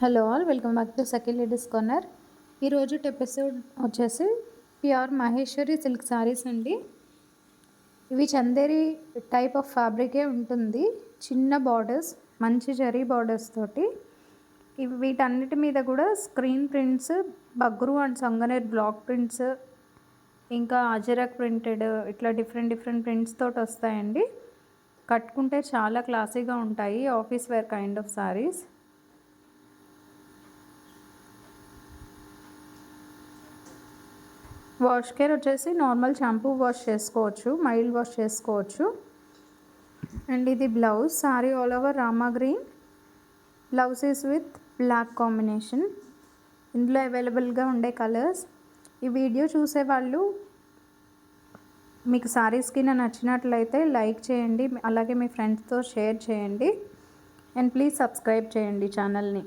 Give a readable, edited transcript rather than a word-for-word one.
Hello all, welcome back to Sakhi ladies corner. ఈరోజు episode వచ్చేసి pure Maheshwari silk saris అండి. ఇవి చందేరి టైప్ ఆఫ్ ఫ్యాబ్రికే ఉంటుంది. చిన్న బార్డర్స్, మంచి జరీ బార్డర్స్ తోటి ఇవి వీటన్నిటి మీద కూడా screen prints, Bagru and Sanganer block prints, ఇంకా అజరక్ ప్రింటెడ్ ఇట్లా డిఫరెంట్ ప్రింట్స్ తోటి వస్తాయండి. కట్టుకుంటే చాలా క్లాసీగా ఉంటాయి. Office wear kind of saris. Wash care వచ్చేసి నార్మల్ షాంపూ వాష్ చేసుకోవచ్చు, మైల్డ్ వాష్ చేసుకోవచ్చు. అండ్ ఇది blouse. Sari all over Rama green, blouse is with black combination. ఇందులో అవైలబుల్గా ఉండే కలర్స్. ఈ వీడియో చూసేవాళ్ళు మీకు శారీస్కి నచ్చినట్లయితే లైక్ చేయండి, అలాగే మీ ఫ్రెండ్స్తో షేర్ చేయండి. అండ్ ప్లీజ్ సబ్స్క్రైబ్ చేయండి ఛానల్ని.